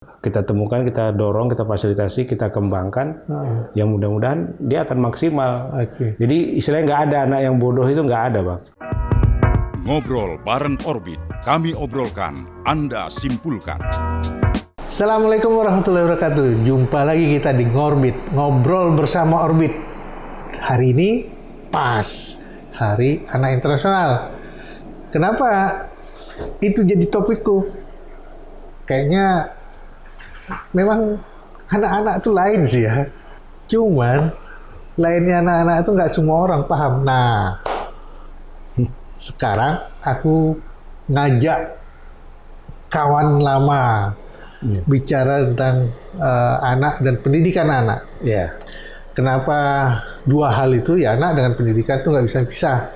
kita temukan, kita dorong, kita fasilitasi, kita kembangkan, yang mudah-mudahan dia akan maksimal. Jadi istilahnya nggak ada anak yang bodoh, itu nggak ada, Bang. Ngobrol bareng Orbit, kami obrolkan, Anda simpulkan. Assalamualaikum warahmatullahi wabarakatuh. Jumpa lagi kita di Ngorbit, ngobrol bersama Orbit. Hari ini pas Hari Anak Internasional. Kenapa itu jadi topikku? Kayaknya memang anak-anak itu lain sih ya. Cuman lainnya anak-anak itu nggak semua orang paham. Nah, sekarang aku ngajak kawan lama bicara tentang anak dan pendidikan anak. Kenapa dua hal itu ya, anak dengan pendidikan itu nggak bisa pisah.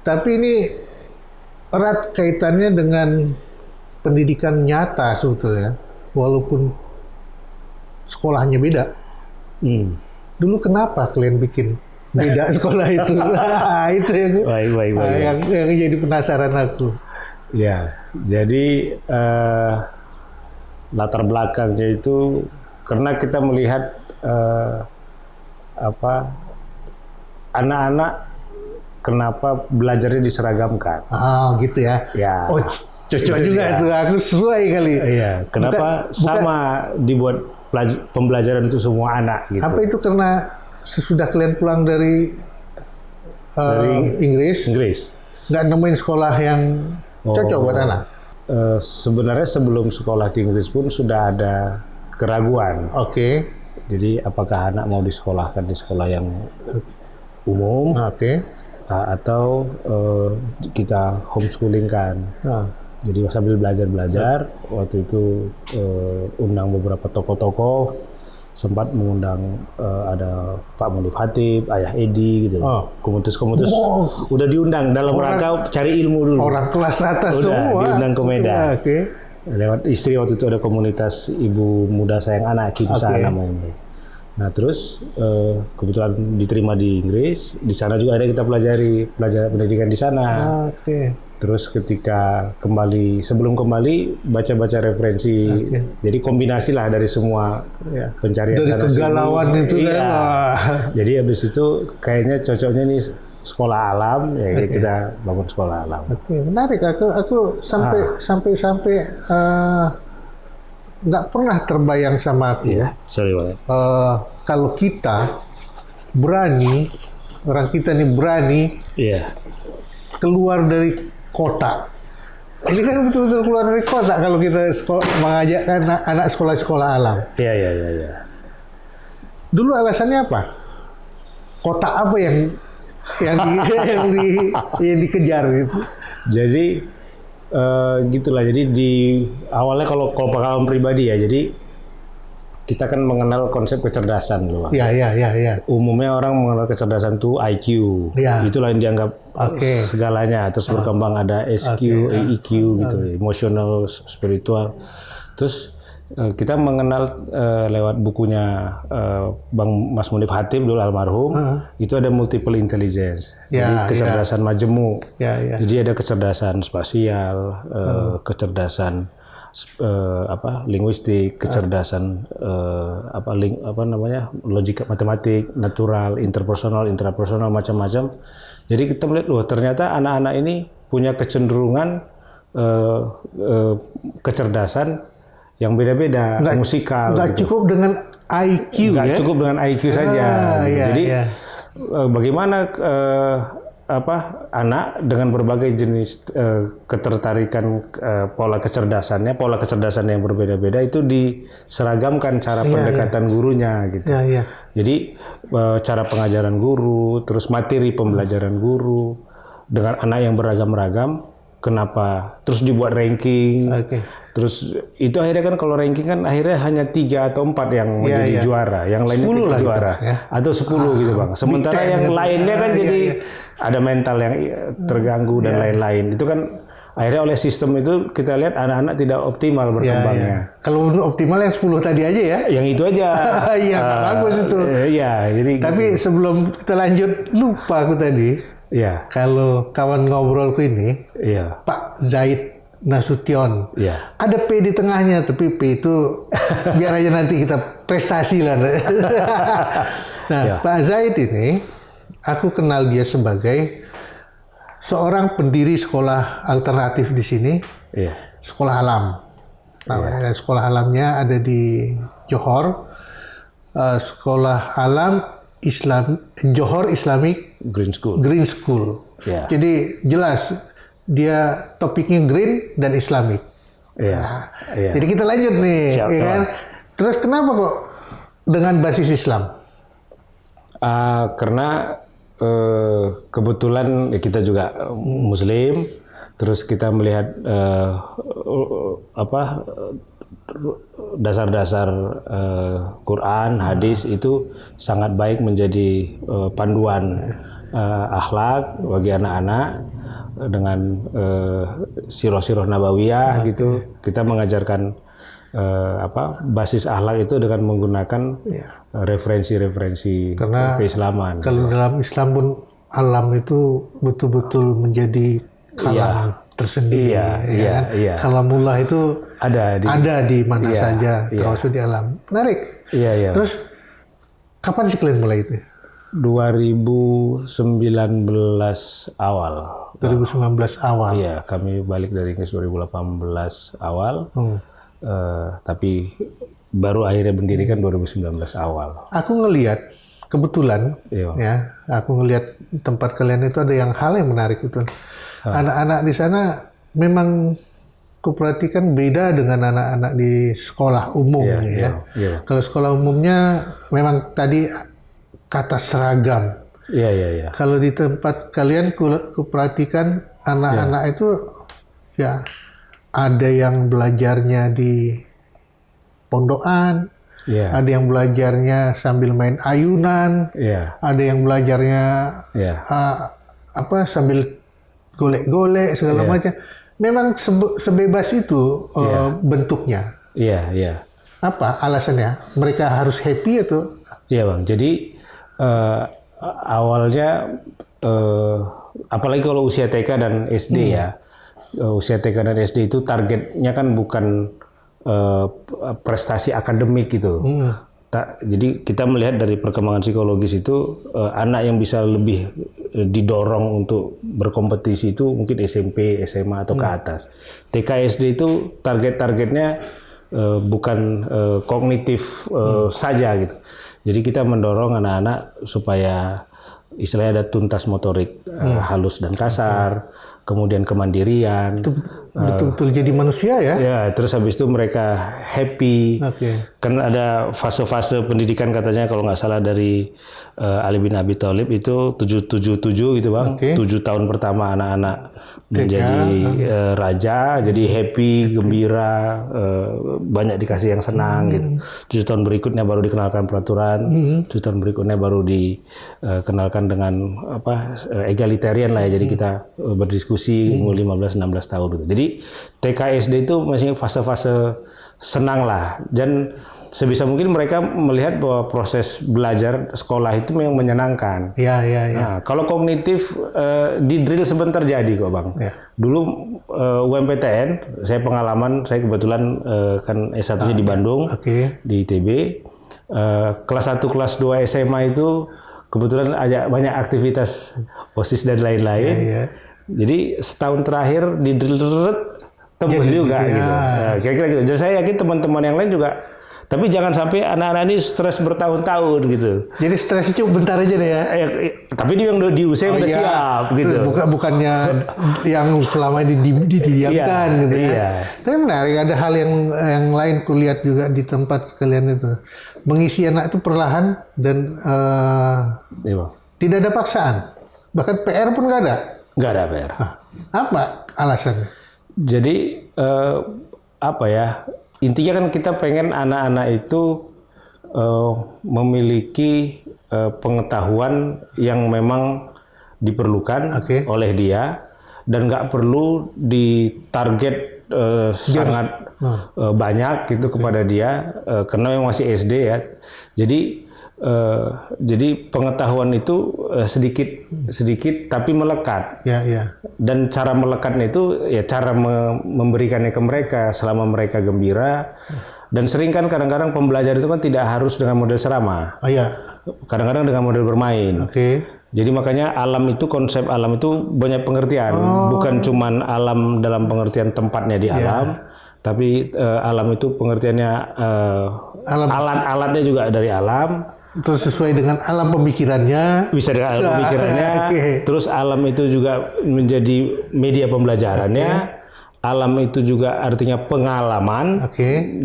Tapi ini erat kaitannya dengan pendidikan nyata sebetulnya, walaupun sekolahnya beda. Dulu kenapa kalian bikin beda sekolah itu? Itu yang jadi penasaran aku. Ya, jadi latar belakangnya itu karena kita melihat anak-anak kenapa belajarnya diseragamkan. Gitu ya. Oh, cocok itu juga itu, aku sesuai kali. Iya, kenapa sama dibuat pembelajaran untuk semua anak gitu. Apa itu karena sesudah kalian pulang dari Inggris nggak nemuin sekolah yang cocok buat anak? Sebenarnya sebelum sekolah ke Inggris pun sudah ada keraguan. Jadi apakah anak mau disekolahkan di sekolah yang umum atau kita homeschooling kan. Jadi sambil belajar waktu itu undang beberapa tokoh-tokoh, sempat mengundang ada Pak Munif Hatib, Ayah Edi gitu. Komunitas-komunitas udah diundang dalam rangka cari ilmu dulu. Orang kelas atas udah semua. Diundang ke Medan. Lewat istri waktu itu ada komunitas Ibu Muda Sayang Anak, KIMSA namanya. Nah terus kebetulan diterima di Inggris, di sana juga ada kita pelajari pendidikan di sana. Terus ketika sebelum kembali baca-baca referensi, jadi kombinasi lah dari semua pencarian dari sana kegalauan sini. itu kan. Jadi habis itu kayaknya cocoknya nih sekolah alam, ya kita bangun sekolah alam. Menarik. Aku sampai nggak pernah terbayang sama aku. Kalau kita berani, orang kita nih berani keluar dari kota. Ini kan betul-betul keluar dari kota kalau kita mengajak anak sekolah-sekolah alam. Iya. Dulu alasannya apa? Kota apa yang dikejar gitu? Jadi gitulah. Jadi di awalnya kalau pengalaman pribadi ya, jadi kita kan mengenal konsep kecerdasan loh. Iya. Umumnya orang mengenal kecerdasan itu IQ. Itulah yang dianggap segalanya. Terus berkembang ada SQ, EQ gitu, emotional, spiritual. Terus kita mengenal lewat bukunya Bang Mas Munif Hatib dulu almarhum, itu ada multiple intelligence. Jadi kecerdasan majemuk. Jadi ada kecerdasan spasial, kecerdasan linguistik, kecerdasan logika matematik, natural, interpersonal, intrapersonal, macam-macam. Jadi kita melihat ternyata anak-anak ini punya kecenderungan kecerdasan yang beda-beda, musikal. Nggak gitu. cukup dengan IQ. Nggak cukup dengan IQ saja. Jadi bagaimana anak dengan berbagai jenis ketertarikan pola kecerdasan yang berbeda-beda itu diseragamkan cara pendekatan gurunya gitu. Jadi cara pengajaran guru, terus materi pembelajaran guru dengan anak yang beragam-ragam. Kenapa? Terus dibuat ranking. Terus itu akhirnya kan kalau ranking kan akhirnya hanya 3 atau 4 yang menjadi juara, yang lainnya tidak juara atau 10 gitu Bang. Sementara yang lainnya kan jadi ada mental yang terganggu dan lain-lain. Itu kan akhirnya oleh sistem itu kita lihat anak-anak tidak optimal berkembangnya. Kalau optimal yang 10 tadi aja ya. Yang itu aja. Bagus itu. Jadi tapi gitu. Sebelum kita lanjut, lupa aku tadi. Kalau kawan ngobrolku ini, Pak Zaid Nasution. Iya. Ada P di tengahnya, tapi P itu biar aja nanti kita prestasi lah. Nah, Ya. Pak Zaid ini, aku kenal dia sebagai seorang pendiri sekolah alternatif di sini, Iya. sekolah alam. Nah, sekolah alamnya ada di Johor, sekolah alam Islam Johor Islamic Green School. Ya. Jadi jelas dia topiknya green dan Islamic. Iya. Iya. Jadi kita lanjut nih, Siap, ya kan? Terus kenapa kok dengan basis Islam? Karena kebetulan kita juga Muslim, terus kita melihat dasar-dasar Quran, hadis itu sangat baik menjadi panduan akhlak bagi anak-anak dengan sirah-sirah nabawiyah gitu. Kita mengajarkan basis akhlak itu dengan menggunakan referensi-referensi keislaman. Kalau dalam Islam pun alam itu betul-betul menjadi kalam tersendiri. Iya. Kalamullah itu ada di mana saja, termasuk di alam. Menarik. Iya. Terus kapan sih kalian mulai itu? 2019 awal. 2019 awal. Iya, kami balik dari Inggris 2018 awal. Tapi baru akhirnya mendirikan 2019 awal. Aku ngelihat kebetulan, ya, aku ngelihat tempat kalian itu ada hal yang menarik betul. Anak-anak di sana memang kuperhatikan beda dengan anak-anak di sekolah umum, ya. Kalau sekolah umumnya memang tadi kata seragam. Iya. Kalau di tempat kalian kuperhatikan anak-anak itu ya ada yang belajarnya di pondokan, ada yang belajarnya sambil main ayunan, ada yang belajarnya sambil golek-golek segala macam. Memang sebebas itu bentuknya. Iya. Apa alasannya? Mereka harus happy atau? Iya Bang. Jadi awalnya apalagi kalau usia TK dan SD ya. Usia TK dan SD itu targetnya kan bukan prestasi akademik gitu. Jadi kita melihat dari perkembangan psikologis itu anak yang bisa lebih didorong untuk berkompetisi itu mungkin SMP, SMA atau ke atas. TK SD itu targetnya bukan kognitif saja gitu. Jadi kita mendorong anak-anak supaya istilahnya ada tuntas motorik halus dan kasar, kemudian kemandirian. Itu betul-betul jadi manusia ya? Ya, terus habis itu mereka happy. Kan ada fase-fase pendidikan katanya kalau nggak salah dari Ali bin Abi Thalib itu 777 gitu Bang. 7 tahun pertama anak-anak menjadi raja, jadi happy, gembira, banyak dikasih yang senang gitu. 7 tahun berikutnya baru dikenalkan peraturan, 7 tahun berikutnya baru dikenalkan dengan egalitarian lah ya. Jadi kita berdiskusi umur 15-16 tahun gitu. Jadi TK SD itu masih fase-fase senang lah, dan sebisa mungkin mereka melihat bahwa proses belajar sekolah itu memang menyenangkan. Iya. Nah, kalau kognitif di drill sebentar jadi kok Bang. Dulu UMPTN, saya pengalaman, saya kebetulan kan S1-nya di Bandung, di ITB. Kelas 1, kelas 2 SMA itu kebetulan banyak aktivitas OSIS dan lain-lain. Jadi setahun terakhir di drill tembus juga gitu. Nah, kira-kira gitu. Jadi saya yakin teman-teman yang lain juga. Tapi jangan sampai anak-anak ini stres bertahun-tahun gitu. Jadi stresnya cuma bentar aja deh ya. Tapi dia yang di usia udah siap gitu. Bukannya yang selama ini didiamkan gitu ya. Tapi menarik, ada hal yang lain kulihat juga di tempat kalian itu. Mengisi anak itu perlahan dan tidak ada paksaan. Bahkan PR pun nggak ada. Nggak ada PR. Apa alasannya? Jadi intinya kan kita pengen anak-anak itu memiliki pengetahuan yang memang diperlukan oleh dia, dan nggak perlu ditarget sangat banyak gitu kepada dia, karena memang masih SD ya. Jadi Jadi pengetahuan itu sedikit tapi melekat. Dan cara melekatnya itu ya cara memberikannya ke mereka selama mereka gembira. Dan sering kan kadang-kadang pembelajar itu kan tidak harus dengan model ceramah. Kadang-kadang dengan model bermain. Jadi makanya alam itu, konsep alam itu banyak pengertian. Bukan cuman alam dalam pengertian tempatnya di alam, tapi alam itu pengertiannya alat-alatnya juga dari alam. Terus sesuai dengan alam pemikirannya. Bisa dengan alam pemikirannya. Terus alam itu juga menjadi media pembelajarannya. Alam itu juga artinya pengalaman.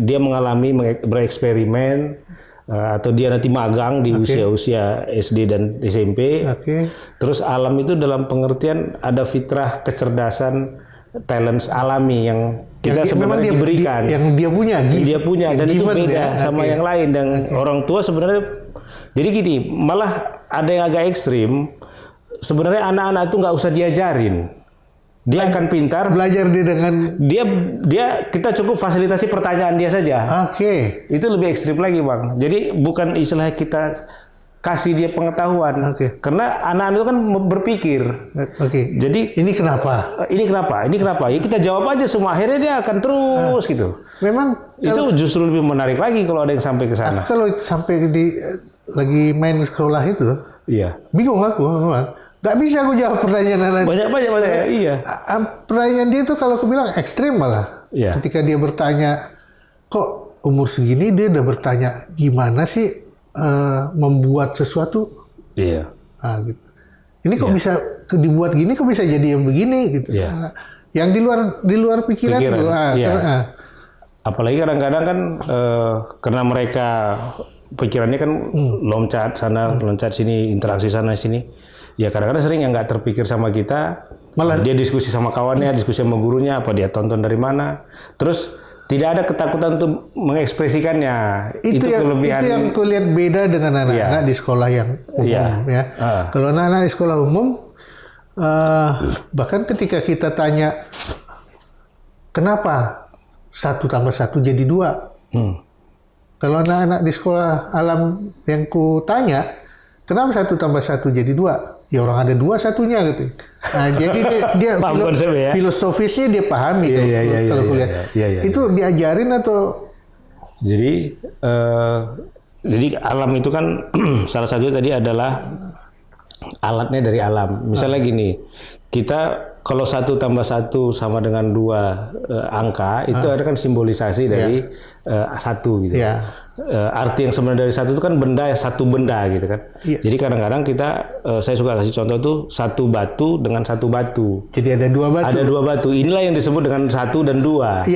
Dia mengalami, bereksperimen, atau dia nanti magang di usia-usia SD dan SMP. Terus alam itu dalam pengertian ada fitrah, kecerdasan, talents alami yang kita sebenarnya diberikan. Yang dia punya. Dia punya dan itu beda sama yang lain. Dan orang tua sebenarnya, jadi gini, malah ada yang agak ekstrim. Sebenarnya anak-anak itu nggak usah diajarin. Dia akan pintar. Belajar dia dengan dia kita cukup fasilitasi pertanyaan dia saja. Itu lebih ekstrim lagi, Bang. Jadi bukan istilah kita kasih dia pengetahuan. Karena anak-anak itu kan berpikir. Jadi ini kenapa? Ini kenapa? Ya kita jawab aja semua. Akhirnya dia akan terus gitu. Memang itu justru lebih menarik lagi kalau ada yang sampai ke sana. Kalau sampai lagi main sekolah itu, bingung aku memang. Gak bisa aku jawab pertanyaan anak. Banyak. Iya. Pertanyaan dia itu kalau aku bilang ekstrim malah. Ketika dia bertanya, kok umur segini dia udah bertanya gimana sih membuat sesuatu. Gitu. Ini kok bisa dibuat gini, kok bisa jadi yang begini gitu. Yang di luar pikiran. Apalagi kadang-kadang kan karena mereka pikirannya kan loncat sana, loncat sini, interaksi sana sini. Ya kadang-kadang sering yang nggak terpikir sama kita, malah dia diskusi sama kawannya, diskusi sama gurunya, apa dia tonton dari mana. Terus tidak ada ketakutan untuk mengekspresikannya. Itu kelebihan. Itu yang aku lihat beda dengan anak-anak di sekolah yang umum. Kalau anak-anak di sekolah umum, bahkan ketika kita tanya, kenapa 1 tambah 1 jadi 2? Kalau anak-anak di sekolah alam yang ku tanya, kenapa 1 tambah 1 jadi 2? Ya orang ada 2 satunya gitu. Jadi dia filosofisnya dia pahami. Kalau kulihat. Itu diajarin atau? Jadi alam itu kan salah satunya tadi adalah alatnya dari alam. Misalnya gini, kita kalau 1 tambah 1 sama dengan 2 angka, itu ada kan simbolisasi dari 1 gitu. Arti yang sebenarnya dari 1 itu kan benda, satu benda gitu kan. Jadi kadang-kadang saya suka kasih contoh tuh 1 batu dengan 1 batu. Jadi ada 2 batu. Ada 2 batu. Inilah yang disebut dengan 1 dan 2.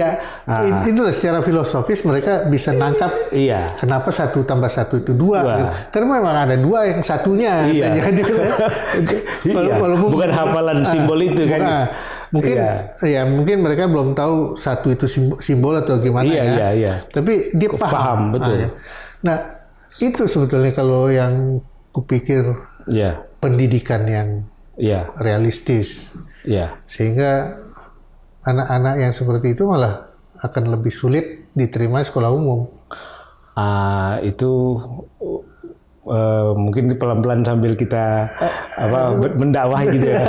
Itulah secara filosofis mereka bisa nangkap. Kenapa 1 tambah 1 itu 2? Gitu. Karena memang ada 2 yang satunya. Walaupun bukan hafalan simbol itu kan. Mungkin mereka belum tahu 1 itu simbol atau gimana Tapi dia paham. Betul. Nah, itu sebetulnya kalau yang kupikir pendidikan yang realistis. Sehingga anak-anak yang seperti itu malah akan lebih sulit diterima sekolah umum. Itu mungkin pelan-pelan sambil kita mendakwah gitu ya,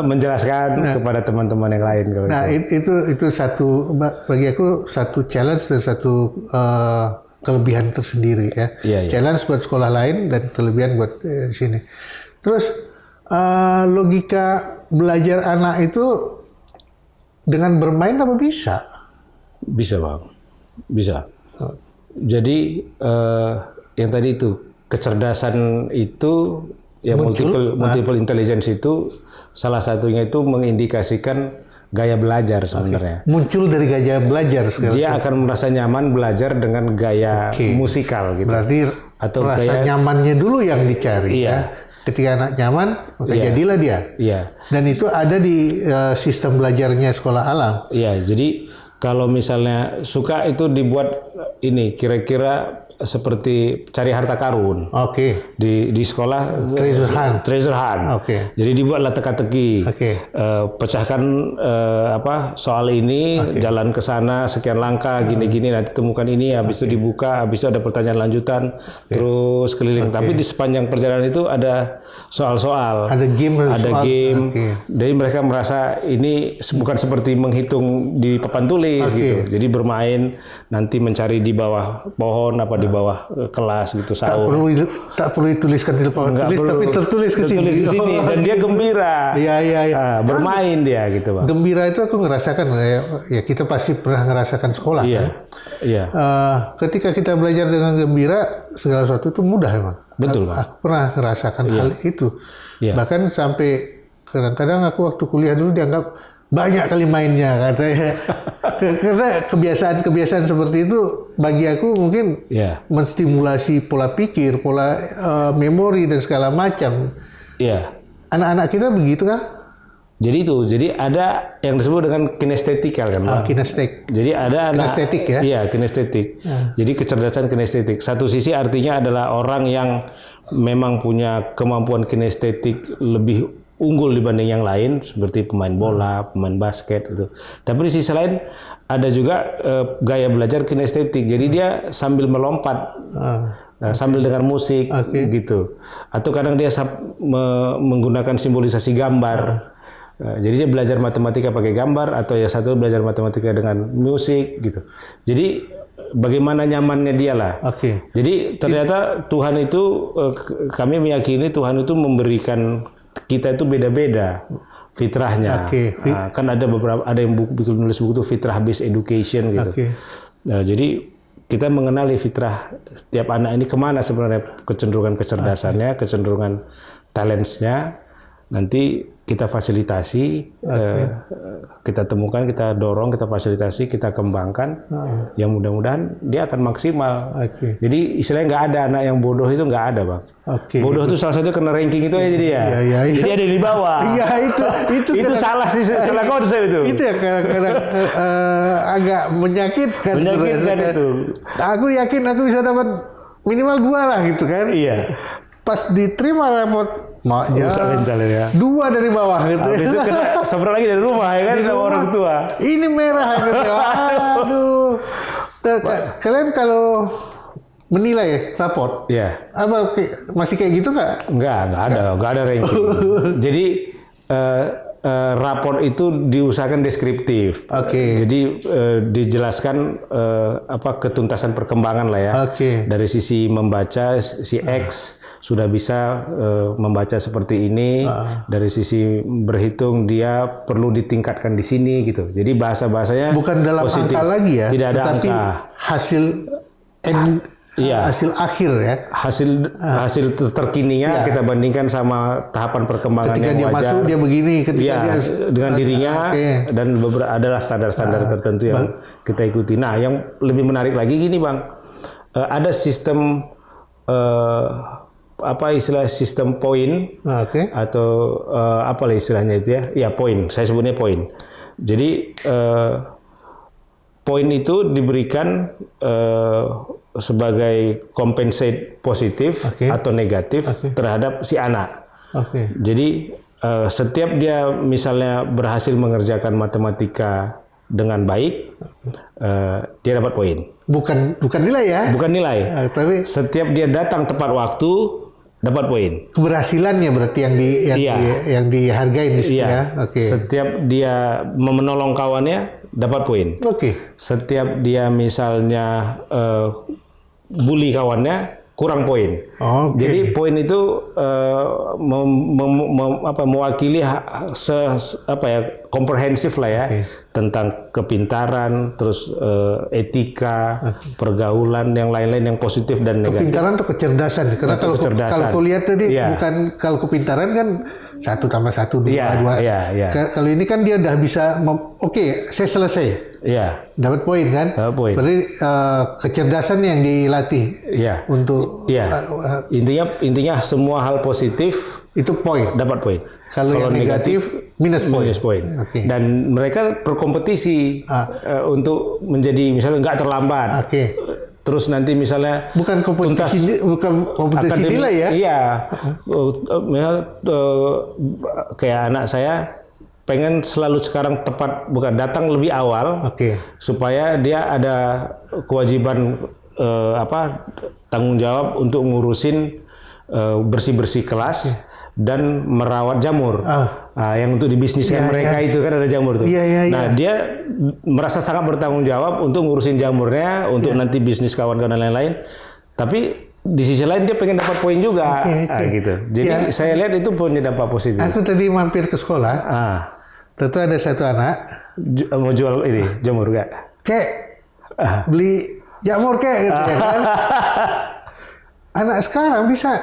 menjelaskan kepada teman-teman yang lain. Nah itu satu bagi aku satu challenge dan satu kelebihan tersendiri ya. Challenge buat sekolah lain dan kelebihan buat sini. Terus logika belajar anak itu dengan bermain apa bisa? Bisa, Bang. Bisa. Jadi yang tadi itu kecerdasan itu yang multiple intelligence itu salah satunya itu mengindikasikan gaya belajar sebenarnya. Muncul dari gaya belajar. Dia akan merasa nyaman belajar dengan gaya musikal gitu. Berarti atau rasa nyamannya dulu yang dicari. Ketika anak nyaman, maka jadilah dia. Dan itu ada di sistem belajarnya sekolah alam. Jadi kalau misalnya suka itu dibuat ini kira-kira seperti cari harta karun. Oke. Di sekolah treasure hunt. Oke. Jadi dibuatlah teka-teki. Oke. Pecahkan soal ini, jalan ke sana sekian langkah gini-gini, nanti temukan ini, habis itu dibuka, habis itu ada pertanyaan lanjutan, terus keliling. Tapi di sepanjang perjalanan itu ada soal-soal. Ada game. Jadi mereka merasa ini bukan seperti menghitung di papan tulis gitu. Jadi bermain nanti mencari di bawah pohon apa di bawah kelas gitu sahur. Tak perlu dituliskan di papan tulis, tapi tertulis ke sini. Dan dia gembira. Iya. Bermain dia gitu, Bang. Gembira itu aku ngerasakan ya, kita pasti pernah ngerasakan sekolah kan. Iya. Ketika kita belajar dengan gembira, segala sesuatu itu mudah emang. Betul, Bang. Aku pernah ngerasakan hal itu. Iya. Bahkan sampai kadang-kadang aku waktu kuliah dulu dianggap banyak kali mainnya katanya. Karena kebiasaan seperti itu bagi aku mungkin menstimulasi pola pikir, pola memori dan segala macam. Iya. Anak-anak kita begitu kah? Jadi ada yang disebut dengan kinestetikal kan, Bang? Kinestetik. Jadi ada kinestetik ya? Iya, kinestetik. Jadi kecerdasan kinestetik. Satu sisi artinya adalah orang yang memang punya kemampuan kinestetik lebih unggul dibanding yang lain, seperti pemain bola, pemain basket gitu. Tapi di sisi lain ada juga gaya belajar kinestetik. Jadi dia sambil melompat. Sambil dengar musik gitu, atau kadang dia menggunakan simbolisasi gambar. Jadi dia belajar matematika pakai gambar, atau ya satu belajar matematika dengan musik gitu. Jadi bagaimana nyamannya dia lah. Jadi ternyata Tuhan itu, kami meyakini Tuhan itu memberikan kita itu beda-beda fitrahnya. Kan ada yang nulis buku itu fitrah based education gitu. Jadi kita mengenali fitrah setiap anak ini kemana sebenarnya kecenderungan kecerdasannya, kecenderungan talentsnya. Nanti kita fasilitasi, kita temukan, kita dorong, kita fasilitasi, kita kembangkan. Yang mudah-mudahan dia akan maksimal. Jadi istilahnya nggak ada anak yang bodoh, itu nggak ada, Bang. Bodoh itu salah satu kena ranking itu aja dia. Jadi ada di bawah. Iya itu salah sih, salah konsep itu. Itu ya kadang-kadang agak menyakitkan. Itu. Aku yakin aku bisa dapat minimal 2 lah gitu kan. Iya. Pas diterima rapot maknya ya. 2 dari bawah gitu. Habis itu kena seberang lagi dari rumah ya kan, sama orang tua. Ini merah gitu. Aduh. Kalian kalau menilai raport, apa masih kayak gitu nggak? Nggak ada ranking. Jadi raport itu diusahakan deskriptif. Jadi dijelaskan ketuntasan perkembangan lah ya. Dari sisi membaca, si X sudah bisa membaca seperti ini. Dari sisi berhitung dia perlu ditingkatkan di sini gitu. Jadi bahasa-bahasanya bukan dalam positif. Angka lagi ya, tidak ada tetapi angka. Hasil akhir ya. Hasil terkininya kita bandingkan sama tahapan perkembangan ketika yang dia wajar. Masuk dia begini, ketika dia dengan dirinya dan beberapa adalah standar-standar tertentu yang kita ikuti. Nah, yang lebih menarik lagi gini, Bang. Ada sistem sistem poin atau apalah istilahnya itu ya. Ya, poin. Saya sebutnya poin. Jadi poin itu diberikan sebagai compensate positif atau negatif terhadap si anak. Jadi setiap dia misalnya berhasil mengerjakan matematika dengan baik, dia dapat poin. Bukan nilai ya? Bukan nilai. Tapi setiap dia datang tepat waktu, dapat poin. Keberhasilannya berarti yang dihargai di sini ya. Setiap dia menolong kawannya, dapat poin. Setiap dia misalnya bully kawannya, kurang poin. Jadi poin itu mewakili komprehensif lah ya, tentang kepintaran, terus etika, pergaulan, yang lain-lain yang positif dan negatif. Kepintaran atau kecerdasan? Karena kalau aku lihat tadi bukan, kalau kepintaran kan 1 tambah 1 2. Kalau ini kan dia udah bisa saya selesai. Dapat poin kan? Dapat poin. Berarti kecerdasan yang dilatih untuk intinya semua hal positif itu poin, dapat poin. Kalau yang negatif minus poin. Dan mereka berkompetisi untuk menjadi misalnya nggak terlambat. terus nanti misalnya bukan kompetisi akademik, nilai ya? Iya, kayak anak saya pengen selalu sekarang bukan datang lebih awal, supaya dia ada kewajiban tanggung jawab untuk ngurusin bersih-bersih kelas dan merawat jamur. Yang untuk dibisniskan mereka itu kan ada jamur tuh. Nah, dia merasa sangat bertanggung jawab untuk ngurusin jamurnya, untuk nanti bisnis kawan-kawan dan lain-lain. Tapi di sisi lain dia pengen dapat poin juga, gitu. Jadi saya lihat itu punya dampak positif. Aku tadi mampir ke sekolah. Tentu ada satu anak mau jual ini jamur gak? Beli jamur gitu ya kan. Anak sekarang bisa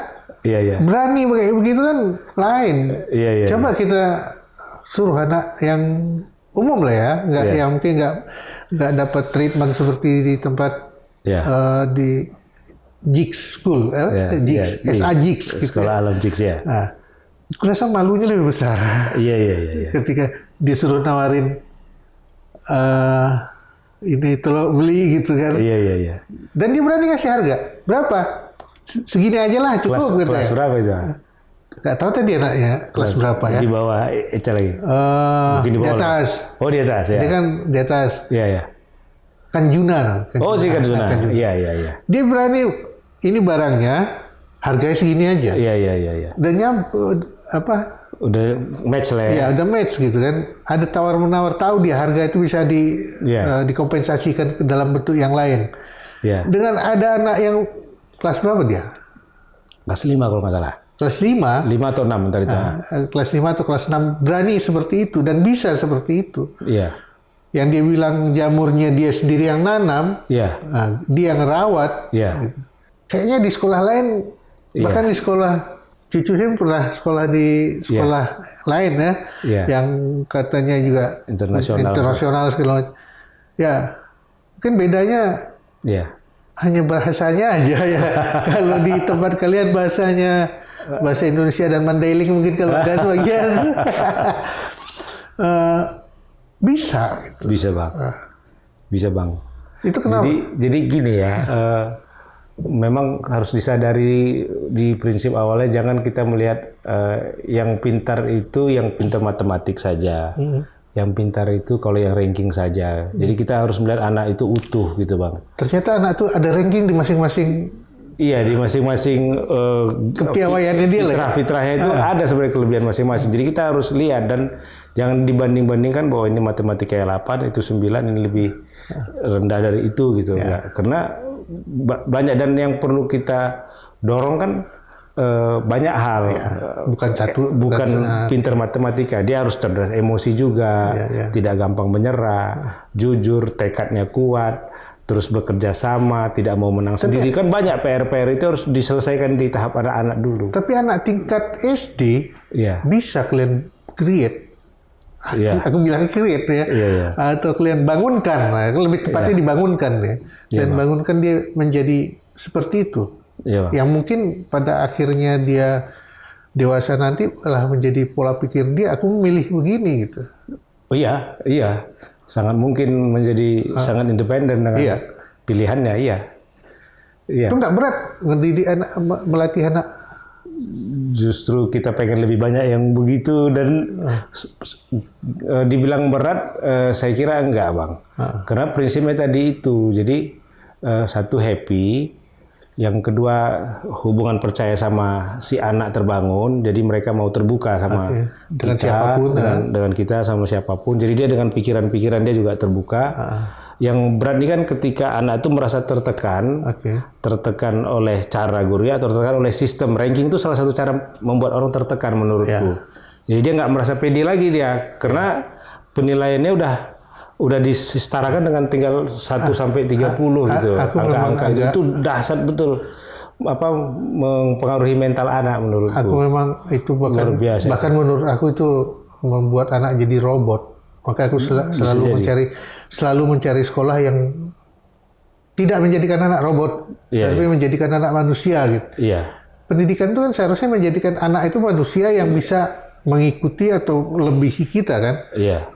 berani begitu kan lain. Coba kita suruh anak yang umum lah ya, yang mungkin nggak dapat treatment seperti di tempat di Jigs School, SA Jigs, gitu. Sekolah alam Jigs ya. Aku rasa malunya lebih besar. Ketika disuruh nawarin ini tolong beli gitu kan. Dan dia berani ngasih harga berapa? Segini aja lah cukup. Kelas berapa itu? Gak tahu tadi anaknya kelas berapa ya. Di bawah Eca lagi. Mungkin di bawah. Di atas. Oh di atas ya. Dia kan di atas. Kanjunan. Si Kanjunan. Iya. Dia berani ini barangnya harganya segini aja. Iya. Dan udah match lah ya. Iya, udah match gitu kan. Ada tawar-menawar, tahu dia harga itu bisa dikompensasikan dalam bentuk yang lain. Dengan ada anak yang kelas berapa dia? Kelas 5 kalau nggak salah. Kelas 5? 5 atau 6 ntar itu. Kelas 5 atau kelas 6 berani seperti itu dan bisa seperti itu. Yang dia bilang jamurnya dia sendiri yang nanam, dia yang ngerawat. Gitu. Kayaknya di sekolah lain, bahkan di sekolah cucu saya pernah sekolah di sekolah lain yang katanya juga internasional segala macam. Mungkin bedanya hanya bahasanya aja ya. Kalau di tempat kalian bahasanya bahasa Indonesia dan Mandailing mungkin kalau ada sebagian bisa. Gitu. Bisa bang. Itu kenapa? Jadi gini ya. Memang harus disadari di prinsip awalnya jangan kita melihat yang pintar itu yang pintar matematik saja. Yang pintar itu kalau yang ranking saja. Jadi kita harus melihat anak itu utuh gitu bang. Ternyata anak itu ada ranking di masing-masing. Iya di masing-masing kepiawaiannya dia lah. Fitrahnya itu ada sebenarnya kelebihan masing-masing. Jadi kita harus lihat dan jangan dibanding-bandingkan bahwa ini matematika 8 itu 9 ini lebih rendah dari itu gitu. Karena banyak dan yang perlu kita dorong kan banyak hal, bukan pintar matematika, dia harus cerdas emosi juga, tidak gampang menyerah, jujur, tekadnya kuat, terus bekerja sama, tidak mau menang sendiri. Kan banyak PR itu harus diselesaikan di tahap anak-anak dulu. Tapi anak tingkat SD bisa kalian create. Aku bilang create atau kalian bangunkan, lebih tepatnya dibangunkan ya. Dan bangunkan dia menjadi seperti itu. Yang mungkin pada akhirnya dia dewasa nanti malah menjadi pola pikir dia, aku memilih begini gitu. Iya. Sangat mungkin menjadi sangat independen dengan pilihannya, Itu nggak berat ngedidik anak, melatih anak. Justru kita pengen lebih banyak yang begitu dan dibilang berat, saya kira enggak bang. Karena prinsipnya tadi itu, jadi satu happy, yang kedua hubungan percaya sama si anak terbangun, jadi mereka mau terbuka sama dengan kita, siapapun, dengan kita sama siapapun. Jadi dia dengan pikiran-pikiran dia juga terbuka. Yang berat ini kan ketika anak itu merasa tertekan, tertekan oleh cara gurunya atau tertekan oleh sistem. Ranking itu salah satu cara membuat orang tertekan menurutku. Jadi dia nggak merasa pede lagi dia, karena penilaiannya udah disetarakan dengan tinggal 1 sampai 30 gitu. Angka-angka itu dahsyat betul. Mempengaruhi mental anak menurutku. Aku memang itu bahkan menurut aku itu membuat anak jadi robot. Maka aku selalu mencari sekolah yang tidak menjadikan anak robot, tapi menjadikan anak manusia gitu. Pendidikan itu kan seharusnya menjadikan anak itu manusia yang bisa mengikuti atau melebihi kita kan.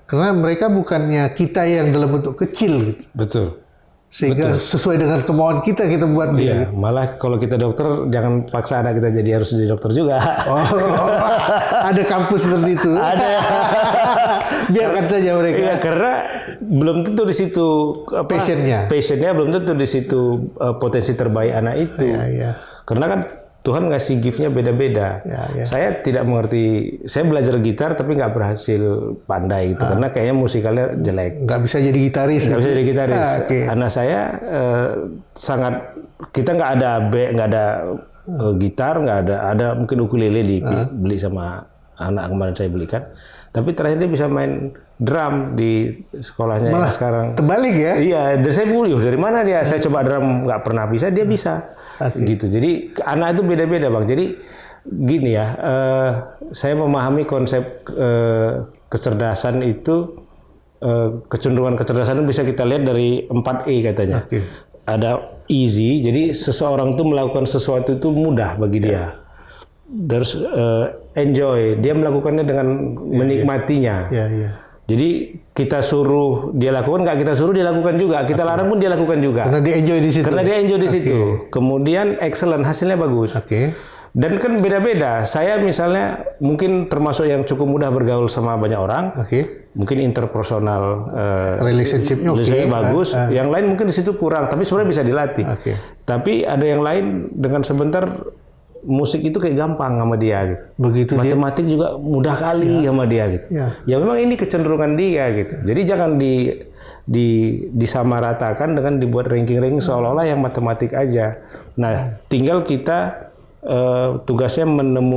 Karena mereka bukannya kita yang dalam bentuk kecil gitu. Betul. Sehingga sesuai dengan kemauan kita buat dia. Iya, malah kalau kita dokter jangan paksa anak kita jadi harus jadi dokter juga. Ada kampus seperti itu. Ada. Biarkan saja mereka. Iya, karena belum tentu di situ passionnya belum tentu di situ potensi terbaik anak itu. Iya. Karena kan Tuhan ngasih gift-nya beda-beda. Ya. Saya tidak mengerti. Saya belajar gitar tapi nggak berhasil pandai gitu. Karena kayaknya musikalnya jelek. Nggak bisa jadi gitaris. Nggak bisa jadi gitaris. Okay. Anak saya sangat. Kita nggak ada gitar, nggak ada mungkin ukulele dibeli sama anak kemarin saya belikan. Tapi terakhir dia bisa main drum di sekolahnya Malah sekarang. Terbalik ya? Iya, dan saya buluh dari mana dia? Saya coba drum nggak pernah bisa, dia bisa. Gitu. Jadi anak itu beda-beda bang. Jadi gini ya, saya memahami konsep kecerdasan itu, kecenderungan kecerdasan itu bisa kita lihat dari 4E katanya. Ada easy, jadi seseorang itu melakukan sesuatu itu mudah bagi dia. Terus enjoy, dia melakukannya dengan menikmatinya. Jadi kita suruh dia lakukan, nggak kita suruh dia lakukan juga. Kita larang pun dia lakukan juga. Karena dia enjoy di situ. Kemudian excellent, hasilnya bagus. Dan kan beda-beda. Saya misalnya mungkin termasuk yang cukup mudah bergaul sama banyak orang. Mungkin interpersonal relationship-nya bagus. Yang lain mungkin di situ kurang, tapi sebenarnya bisa dilatih. Tapi ada yang lain dengan sebentar musik itu kayak gampang sama dia gitu. Begitu matematik juga mudah kali sama dia gitu. Ya memang ini kecenderungan dia gitu. Jadi jangan disamaratakan dengan dibuat ranking-ranking seolah-olah yang matematik aja. Nah, tinggal kita tugasnya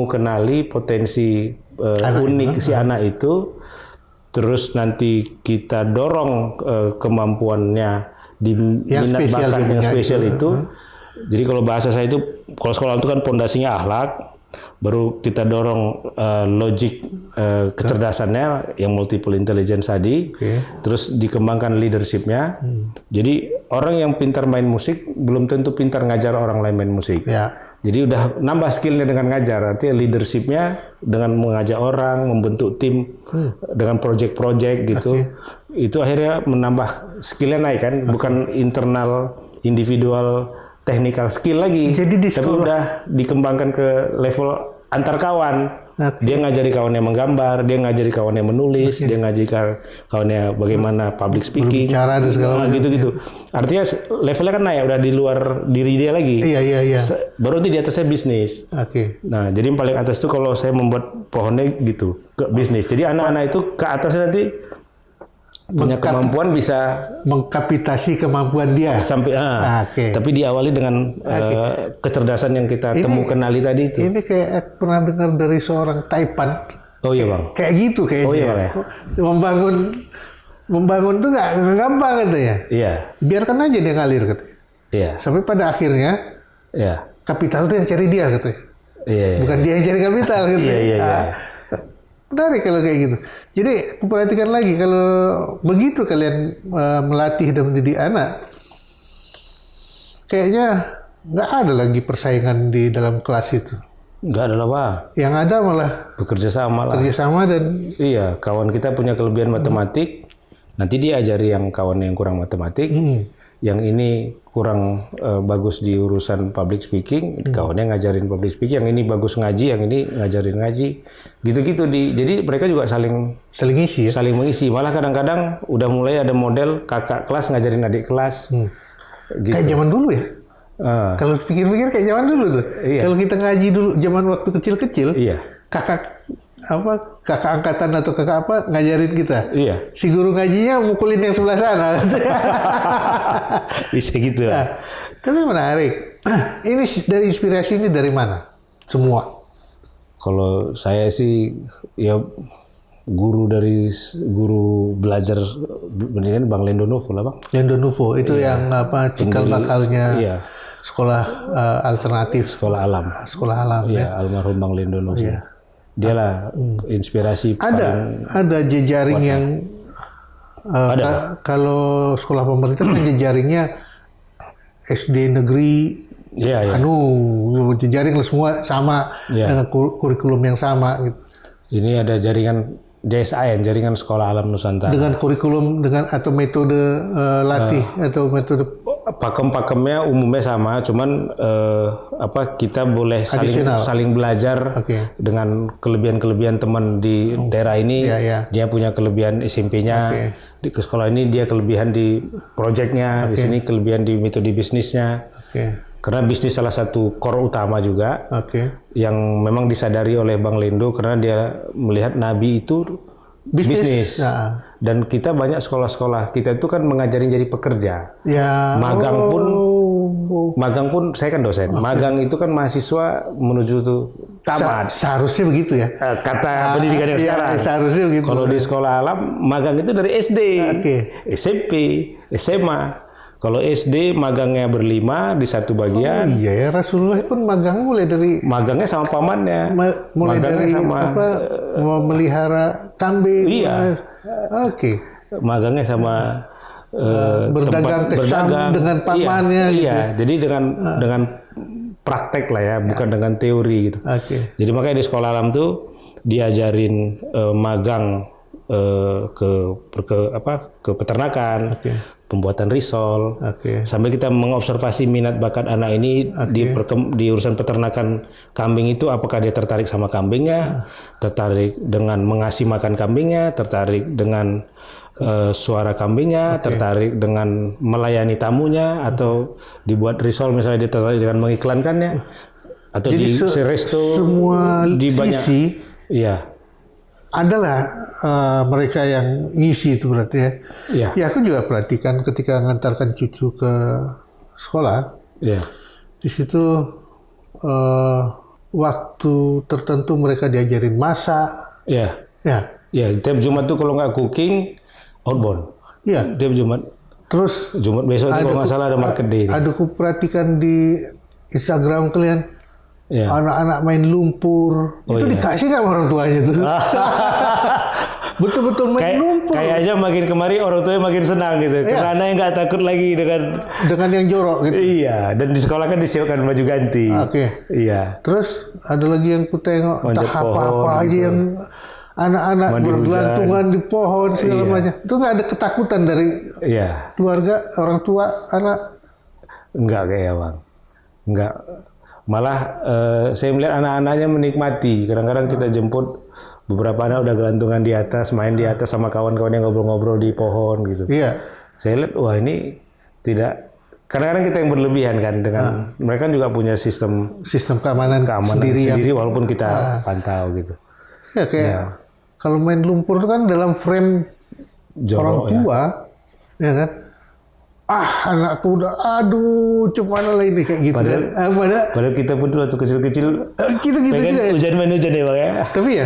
kenali potensi unik si anak itu. Terus nanti kita dorong kemampuannya di minat bakat yang spesial itu. Jadi kalau bahasa saya itu, kalau sekolah itu kan pondasinya akhlak, baru kita dorong logik kecerdasannya yang multiple intelligence tadi, terus dikembangkan leadership-nya. Jadi orang yang pintar main musik belum tentu pintar ngajar orang lain main musik. Jadi udah nambah skillnya dengan ngajar, artinya leadership-nya dengan mengajak orang, membentuk tim dengan project-project gitu. Itu akhirnya menambah skillnya naik kan, bukan internal individual technical skill lagi. Jadi tapi udah dikembangkan ke level antar kawan. Dia ngajari kawannya menggambar, dia ngajari kawannya menulis, dia ngajari kawannya bagaimana public speaking, berbicara dan segala macam gitu. Artinya levelnya kan naik, udah di luar diri dia lagi. Iya. Baru nanti di atasnya bisnis. Nah, jadi yang paling atas itu kalau saya membuat pohonnya gitu ke bisnis. Jadi anak-anak itu ke atasnya nanti punya kemampuan bisa mengkapitasi kemampuan dia sampai tapi diawali dengan kecerdasan yang kita kenali tadi itu. Ini kayak pernah dengar dari seorang Taipan. Oh iya bang. Kayak gitu kayaknya. Oh iya bang. Membangun tuh nggak gampang katanya. Iya. Biarkan aja dia ngalir katanya. Iya. Sampai pada akhirnya kapital tuh yang cari dia katanya. Iya. Bukan dia yang cari kapital gitu. Iya. Menarik kalau kayak gitu. Jadi perhatikan lagi kalau begitu kalian melatih dan mendidik anak, kayaknya nggak ada lagi persaingan di dalam kelas itu. Nggak ada lah Pak. Yang ada malah bekerja sama lah. Dan iya, kawan kita punya kelebihan matematik, nanti dia ajari yang kawan yang kurang matematik. Yang ini kurang bagus di urusan public speaking, kawannya ngajarin public speaking, yang ini bagus ngaji, yang ini ngajarin ngaji, gitu-gitu. Jadi mereka juga saling isi ya? Saling mengisi. Malah kadang-kadang udah mulai ada model kakak kelas ngajarin adik kelas. Gitu. Kayak zaman dulu ya? Kalau pikir-pikir kayak zaman dulu tuh. Kalau kita ngaji dulu zaman waktu kecil-kecil, kakak angkatan atau kakak apa ngajarin kita. Si guru ngajinya mukulin yang sebelah sana. Bisa gitu. Tapi menarik. Ini dari inspirasi ini dari mana? Semua. Kalau saya sih ya guru belajar pendidikan Bang Lendo Novo lah Bang. Lendo Novo itu yang apa cikal bakalnya sekolah alternatif. Sekolah alam. Ya. Almarhum Bang Lendo Novo. Dialah inspirasi. Ada jejaring yang kalau sekolah pemerintah kan jejaringnya SD negeri, jejaring semua sama dengan kurikulum yang sama gitu. Ini ada jaringan JSAN, Jaringan Sekolah Alam Nusantara. Dengan kurikulum atau metode latih atau metode pakemnya umumnya sama, cuman kita boleh saling belajar dengan kelebihan-kelebihan teman di daerah ini. Dia punya kelebihan SMP-nya, di sekolah ini dia kelebihan di proyeknya, di sini kelebihan di metode bisnisnya. Karena bisnis salah satu core utama juga, yang memang disadari oleh Bang Lendo karena dia melihat Nabi itu bisnis. Dan kita banyak sekolah-sekolah kita itu kan mengajarin jadi pekerja. Magang pun saya kan dosen. Magang itu kan mahasiswa menuju tuh tamat. Seharusnya begitu ya. Kata pendidikan yang sekarang. Seharusnya begitu. Kalau di sekolah alam magang itu dari SD, SMP, SMA. Kalau SD magangnya berlima di satu bagian. Oh iya ya, Rasulullah pun magang mulai dari... Magangnya sama pamannya. Mulai magangnya dari sama, memelihara kambing. Iya. Magangnya sama berdagang ke Syam dengan pamannya. Iya, jadi dengan praktek lah ya, bukan dengan teori gitu. Jadi makanya di sekolah alam tuh diajarin magang ke peternakan, pembuatan risol, sambil kita mengobservasi minat bakat anak ini di urusan peternakan kambing itu, apakah dia tertarik sama kambingnya, tertarik dengan mengasih makan kambingnya, tertarik dengan suara kambingnya, tertarik dengan melayani tamunya, atau dibuat risol misalnya dia tertarik dengan mengiklankannya, atau jadi di resto, semua di banyak sisi. Iya. Adalah mereka yang ngisi itu berarti ya. Ya aku juga perhatikan ketika ngantarkan cucu ke sekolah. Di situ waktu tertentu mereka diajarin masak. Tiap Jumat tuh kalau nggak cooking outbound. Tiap Jumat. Terus Jumat besok itu kalau nggak salah ada market day. Ada ku perhatikan di Instagram kalian. Anak-anak main lumpur. Itu dikasih nggak orang tuanya tuh? Betul-betul main lumpur. Kayaknya makin kemari orang tuanya makin senang gitu. Karena anaknya nggak takut lagi dengan yang jorok gitu. Iya, dan di sekolah kan disiapkan baju ganti. Iya. Terus ada lagi yang ku tengok entah apa-apa aja yang anak-anak bergelantungan di pohon segala macam. Itu nggak ada ketakutan dari keluarga, orang tua, anak? Enggak kayak Bang. Enggak. Malah saya melihat anak-anaknya menikmati. Kadang-kadang kita jemput beberapa anak udah gelantungan di atas, main di atas sama kawan-kawan yang ngobrol-ngobrol di pohon gitu. Saya lihat, wah ini tidak. Kadang-kadang kita yang berlebihan kan dengan mereka juga punya sistem keamanan sendiri walaupun kita pantau gitu. Kalau main lumpur kan dalam frame orang tua, ya kan? Anakku udah, aduh, cuman lah ini kayak gitu. Padahal kita pun waktu kecil-kecil, gitu juga. Hujan-hujan ya Bang ya. Tapi ya,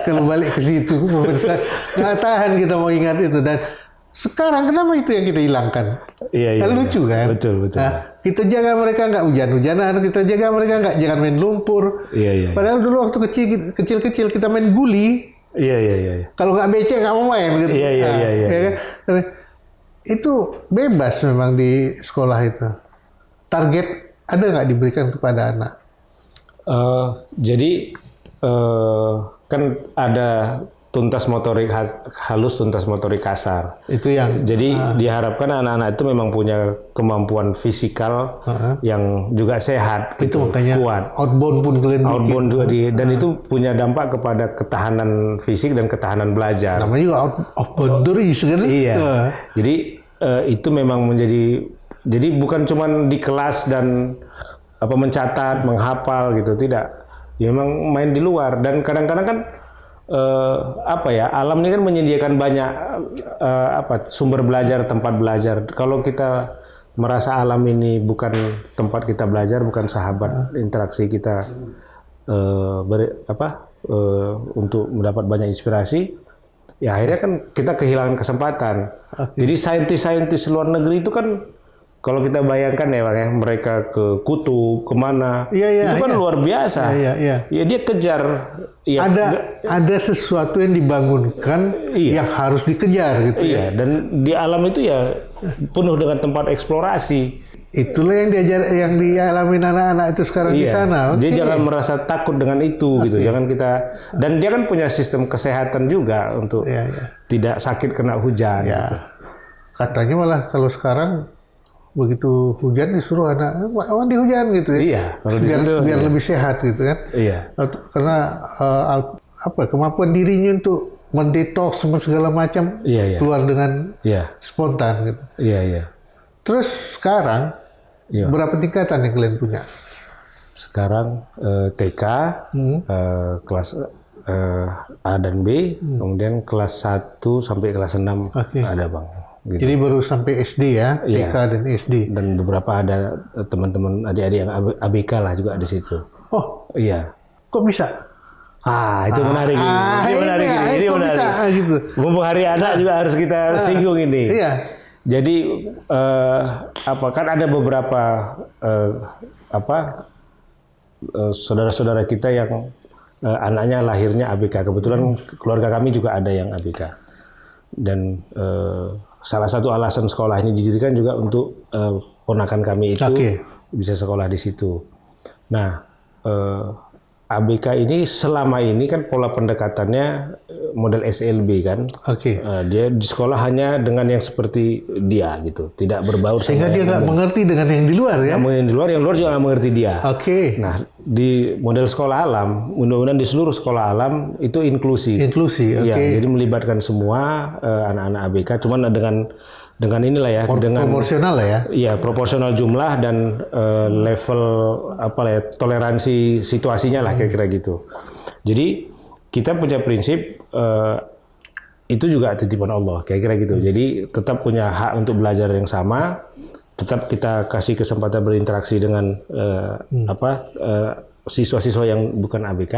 kalau balik ke situ, pemirsa, nggak tahan kita mau ingat itu. Dan sekarang kenapa itu yang kita hilangkan? Kan lucu kan? Betul. Kita jaga mereka nggak hujan-hujanan, kita jaga mereka jangan main lumpur. Padahal dulu waktu kecil-kecil kita main guli. Kalau nggak becek nggak mau main gitu. Tapi itu bebas memang di sekolah itu. Target ada nggak diberikan kepada anak? Jadi kan ada tuntas motorik halus, tuntas motorik kasar. Itu yang. Jadi diharapkan anak-anak itu memang punya kemampuan fisikal yang juga sehat. Itu gitu, makanya kuat. Outbound pun kalian outbound juga dan itu punya dampak kepada ketahanan fisik dan ketahanan belajar. Namanya juga outbounderies kan? Jadi itu memang jadi bukan cuma di kelas dan mencatat, menghafal gitu, tidak. Ya memang main di luar dan kadang-kadang kan alam ini kan menyediakan banyak sumber belajar, tempat belajar. Kalau kita merasa alam ini bukan tempat kita belajar, bukan sahabat interaksi kita untuk mendapat banyak inspirasi, ya akhirnya kan kita kehilangan kesempatan. Jadi saintis-saintis luar negeri itu kan kalau kita bayangkan ya Bang ya, mereka ke kutub, kemana, itu kan luar biasa. Ya dia kejar. Ya, ada sesuatu yang dibangunkan yang harus dikejar gitu. Dan di alam itu ya penuh dengan tempat eksplorasi. itulah yang dialami anak-anak itu sekarang di sana. Dia jangan merasa takut dengan itu gitu. Jangan dan dia kan punya sistem kesehatan juga untuk tidak sakit kena hujan. Gitu. Katanya malah kalau sekarang begitu hujan disuruh anak mandi hujan gitu ya. Iya, biar lebih sehat gitu kan. Iya. Karena kemampuan dirinya untuk mendetoks segala macam keluar dengan spontan gitu. Iya. Terus sekarang berapa tingkatan yang kalian punya? Sekarang TK, kelas A dan B, kemudian kelas 1 sampai kelas 6 ada Bang. Gitu. Jadi baru sampai SD ya, TK dan SD. Dan beberapa ada teman-teman adik-adik yang ABK lah juga di situ. Oh, iya. Kok bisa? Itu menarik. Ini menarik. Ini menarik. Bisa, gitu. Mumpung hari anak juga harus kita singgung ini. Iya. Jadi kan ada beberapa saudara-saudara kita yang anaknya lahirnya ABK. Kebetulan keluarga kami juga ada yang ABK. Dan salah satu alasan sekolah ini didirikan juga untuk ponakan kami itu bisa sekolah di situ. Nah, ABK ini selama ini kan pola pendekatannya model SLB kan. Dia di sekolah hanya dengan yang seperti dia gitu, tidak berbaur. Sehingga dia nggak mengerti dengan yang di luar ya. Yang luar juga nggak mengerti dia. Nah, di model sekolah alam, mudah-mudahan di seluruh sekolah alam itu inklusi. Ya, jadi melibatkan semua anak-anak ABK, cuman dengan inilah ya, dengan proporsional lah ya. Iya, proporsional jumlah dan level toleransi situasinya lah kira-kira gitu. Jadi kita punya prinsip itu juga titipan Allah kira-kira gitu. Jadi tetap punya hak untuk belajar yang sama, tetap kita kasih kesempatan berinteraksi dengan siswa-siswa yang bukan ABK,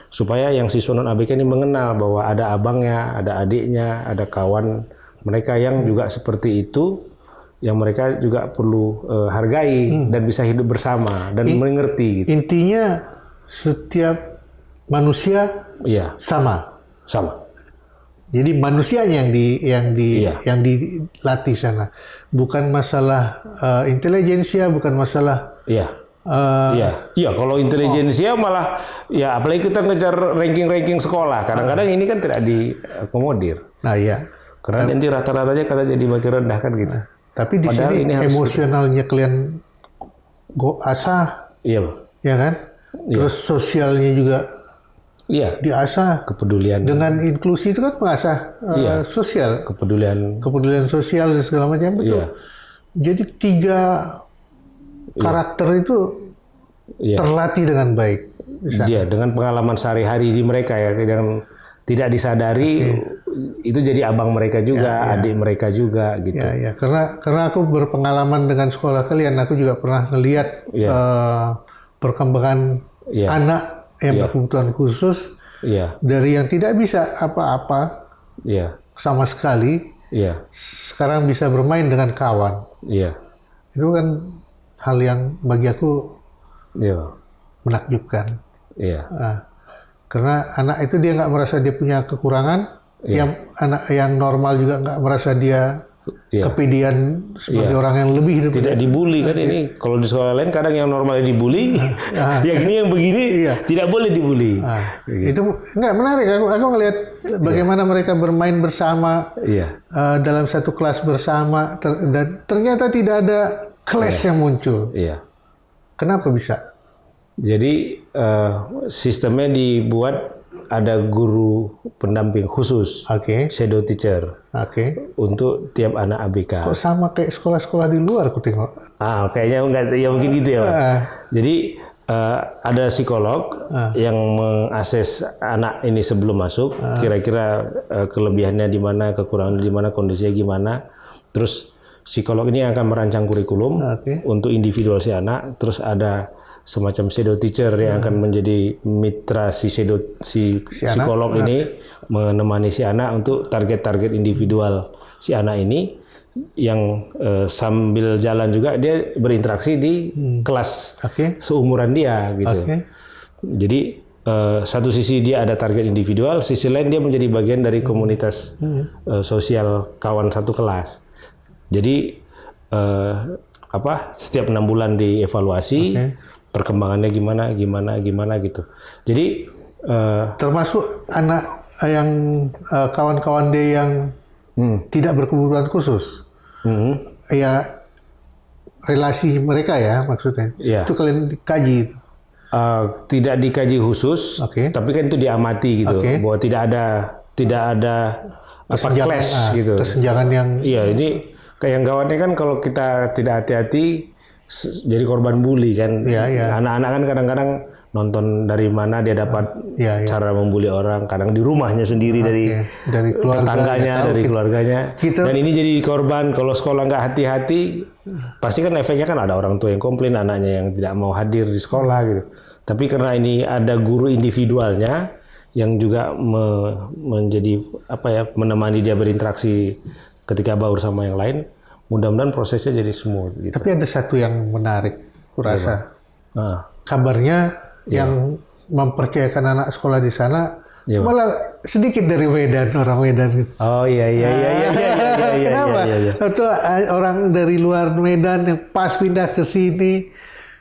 supaya yang siswa non ABK ini mengenal bahwa ada abangnya, ada adiknya, ada kawan mereka yang juga seperti itu, yang mereka juga perlu hargai dan bisa hidup bersama dan mengerti. Gitu. Intinya setiap manusia sama. Jadi manusianya yang dilatih sana, bukan masalah intelijensia, bukan masalah. Kalau intelijensia malah apalagi kita ngejar ranking sekolah. Kadang-kadang ini kan tidak diakomodir. Nah karena nanti rata-ratanya kata jadi makin rendah kan gitu. Tapi di sini emosionalnya kalian asah, ya kan? Terus sosialnya juga diasah. Kepedulian. Dengan inklusi itu kan mengasah sosial. Kepedulian sosial segala macam itu. Jadi 3 karakter itu terlatih dengan baik. Dengan pengalaman sehari-hari di mereka ya, yang tidak disadari. Itu jadi abang mereka juga, adik mereka juga gitu. Karena aku berpengalaman dengan sekolah kalian, aku juga pernah ngelihat perkembangan anak yang berkebutuhan khusus dari yang tidak bisa apa-apa sama sekali, sekarang bisa bermain dengan kawan. Itu kan hal yang bagi aku menakjubkan. Karena anak itu dia nggak merasa dia punya kekurangan. Yang anak yang normal juga nggak merasa dia kepedean sebagai orang yang lebih tidak dibully kan ini. Kalau di sekolah lain kadang yang normalnya dibully, yang ini yang begini tidak boleh dibully. Itu nggak menarik. Aku ngelihat bagaimana mereka bermain bersama dalam satu kelas bersama dan ternyata tidak ada clash yang muncul. Kenapa bisa? Jadi sistemnya dibuat. Ada guru pendamping khusus, shadow teacher, untuk tiap anak ABK. Kok sama kayak sekolah-sekolah di luar aku tengok? Kayaknya enggak, ya mungkin gitu ya Pak. Jadi ada psikolog yang mengakses anak ini sebelum masuk, kira-kira kelebihannya di mana, kekurangannya di mana, kondisinya gimana. Terus psikolog ini akan merancang kurikulum untuk individual si anak. Terus ada semacam shadow teacher yang akan menjadi mitra si psikolog ini, menemani si anak untuk target-target individual si anak ini, yang sambil jalan juga dia berinteraksi di kelas seumuran dia gitu. Jadi satu sisi dia ada target individual, sisi lain dia menjadi bagian dari komunitas sosial kawan satu kelas. Jadi setiap 6 bulan dievaluasi, perkembangannya gimana gitu. Jadi termasuk anak yang kawan-kawan dia yang tidak berkebutuhan khusus, ya relasi mereka ya maksudnya, itu kalian kaji itu? Tidak dikaji khusus, tapi kan itu diamati gitu, bahwa tidak ada clash gitu. Kesenjangan yang ini kayak yang gawatnya kan kalau kita tidak hati-hati jadi korban bully kan. Anak-anak kan kadang-kadang nonton dari mana dia dapat cara membuli orang, kadang di rumahnya sendiri dari tetangganya, dari keluarganya. Gitu. Dan ini jadi korban kalau sekolah nggak hati-hati, pasti kan efeknya kan ada orang tua yang komplain anaknya yang tidak mau hadir di sekolah gitu. Tapi karena ini ada guru individualnya yang juga menjadi menemani dia berinteraksi ketika baur sama yang lain, mudah-mudahan prosesnya jadi smooth gitu. Tapi ada satu yang menarik, kurasa. Kabarnya yang mempercayakan anak sekolah di sana malah sedikit dari Medan, orang Medan gitu. Oh iya. Kenapa? Itu orang dari luar Medan yang pas pindah ke sini.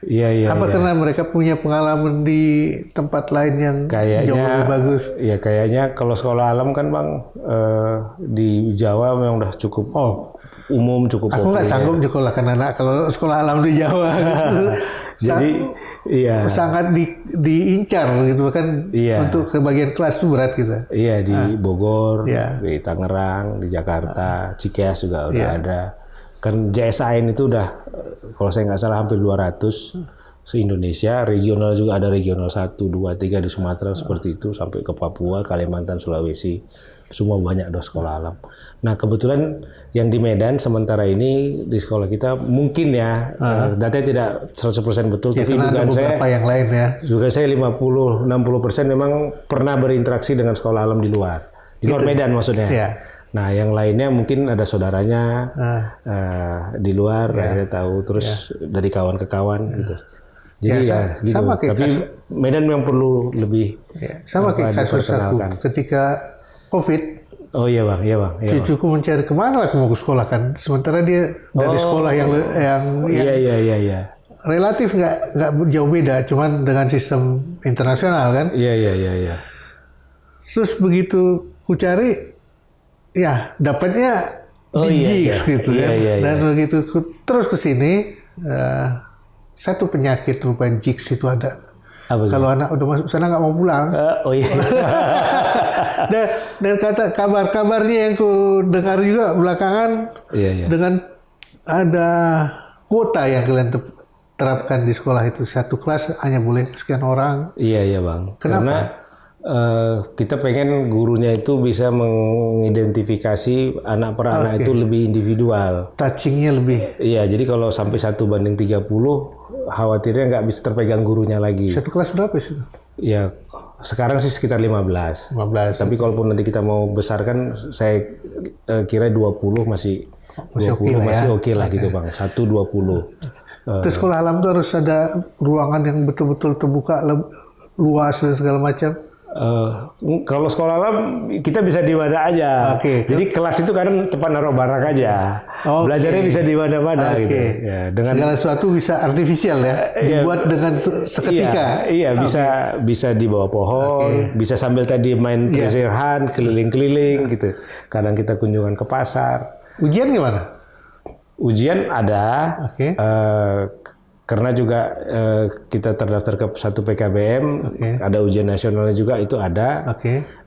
Karena mereka punya pengalaman di tempat lain yang jauh lebih bagus? Ya kayaknya kalau sekolah alam kan Bang di Jawa memang udah cukup umum, cukup Aku nggak sanggup nyekolahkan anak kalau sekolah alam di Jawa. Jadi sangat diincar gitu kan, untuk ke bagian kelas itu berat gitu. Iya, di Bogor, di Tangerang, di Jakarta, Cikeas juga udah ada. Kan JSAN itu udah kalau saya nggak salah hampir 200 se-Indonesia. Regional juga ada regional 1, 2, 3 di Sumatera seperti itu, sampai ke Papua, Kalimantan, Sulawesi. Semua banyak ada sekolah alam. Nah kebetulan yang di Medan sementara ini di sekolah kita mungkin datanya tidak 100% betul, tapi dugaan saya yang lain juga saya 50-60% memang pernah berinteraksi dengan sekolah alam di luar Medan maksudnya. Nah yang lainnya mungkin ada saudaranya di luar, saya tahu, terus dari kawan ke kawan gitu. Jadi gitu. Sama tapi Medan memang perlu lebih sama kayak kasus aku ketika COVID. Oh iya bang. Cucuku mencari kemana aku mau ke sekolah kan, sementara dia dari sekolah yang relatif nggak jauh beda, cuman dengan sistem internasional kan. Iya. Terus begitu ku cari, dapatnya Jigs gitu kan. Dan begitu ku terus ke sini, satu penyakit rupanya Jigs itu ada. Kalau anak udah masuk sana nggak mau pulang. Dan kata kabarnya yang ku dengar juga belakangan, dengan ada kuota yang kalian terapkan di sekolah itu, satu kelas hanya boleh sekian orang. Iya bang. Kenapa? Karena kita pengen gurunya itu bisa mengidentifikasi anak per anak itu lebih individual. Touchingnya lebih. Iya, jadi kalau sampai 1:30, khawatirnya nggak bisa terpegang gurunya lagi. Satu kelas berapa sih? Ya, sekarang sih sekitar 15. Tapi kalaupun nanti kita mau besarkan, saya kira 20 masih oke lah gitu bang. 1-20. Terus sekolah alam itu harus ada ruangan yang betul-betul terbuka, luas dan segala macam. Kalau sekolah alam kita bisa di mana aja. Jadi kelas itu kadang tempat naruh barang aja. Belajarnya bisa di mana-mana gitu. Ya, dengan segala sesuatu bisa artifisial dibuat dengan seketika. Iya, bisa di bawah pohon, bisa sambil tadi main treasure hunt, keliling-keliling gitu. Kadang kita kunjungan ke pasar. Ujian gimana? Ujian ada. Karena juga kita terdaftar ke satu PKBM, ada ujian nasionalnya juga, itu ada.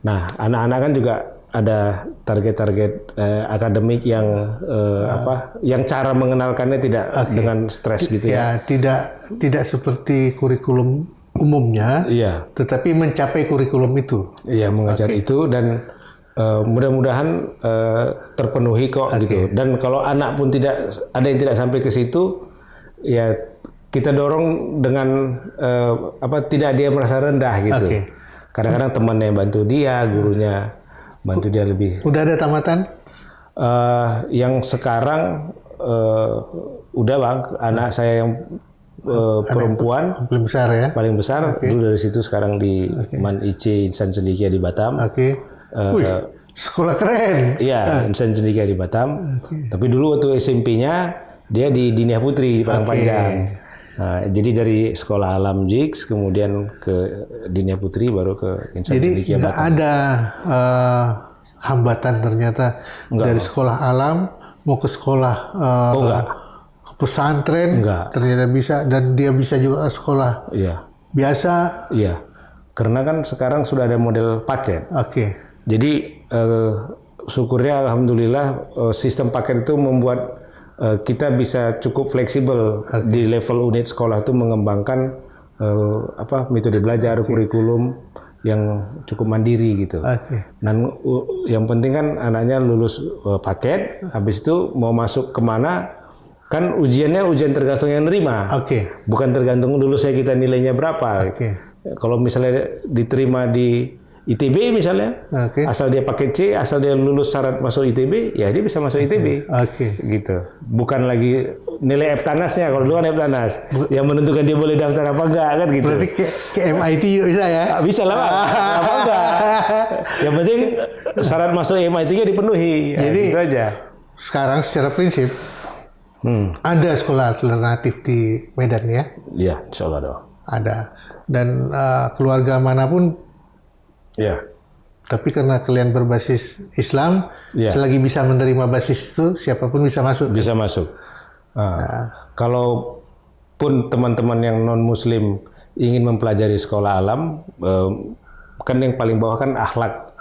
Nah, anak-anak kan juga ada target-target akademik yang yang cara mengenalkannya tidak dengan stres gitu ya. Tidak seperti kurikulum umumnya, tetapi mencapai kurikulum itu. Iya, mengajar itu dan mudah-mudahan terpenuhi kok gitu. Dan kalau anak pun ada yang tidak sampai ke situ, ya kita dorong dengan tidak dia merasa rendah gitu. Kadang-kadang temannya yang bantu dia, gurunya bantu dia lebih. Udah ada tamatan? Yang sekarang udah bang, anak saya yang perempuan paling besar ya. Paling besar dulu dari situ, sekarang di Man IC Insan Cendekia di Batam. Sekolah keren. Iya, Insan Cendekia di Batam. Tapi dulu waktu SMP-nya dia di Dinia Putri di Padang Panjang. Nah, jadi dari sekolah alam JIX kemudian ke Dinia Putri baru ke Insan Jadi nggak ada hambatan ternyata dari sekolah alam mau ke sekolah ke pesantren ternyata bisa, dan dia bisa juga sekolah biasa. Iya, karena kan sekarang sudah ada model paket. Jadi syukurnya alhamdulillah sistem paket itu membuat kita bisa cukup fleksibel di level unit sekolah itu mengembangkan metode belajar, kurikulum yang cukup mandiri gitu. Dan yang penting kan anaknya lulus paket, habis itu mau masuk kemana kan ujiannya ujian tergantung yang nerima, bukan tergantung lulusnya kita nilainya berapa. Kalau misalnya diterima di ITB misalnya, asal dia pakai C, asal dia lulus syarat masuk ITB, ya dia bisa masuk ITB. Gitu. Bukan lagi nilai FTANAS-nya, kalau dulu kan FTANAS yang menentukan dia boleh daftar apa enggak kan gitu. Berarti ke MIT bisa ya? Bisa lah, apa enggak. Yang penting syarat masuk MIT-nya dipenuhi. Jadi gitu aja. Sekarang secara prinsip ada sekolah alternatif di Medan ya? Iya, insya Allah dong. Ada. Dan keluarga manapun. Tapi karena kalian berbasis Islam, selagi bisa menerima basis itu, siapapun bisa masuk. Bisa masuk. Kalaupun teman-teman yang non-Muslim ingin mempelajari sekolah alam, kan yang paling bawah kan akhlak.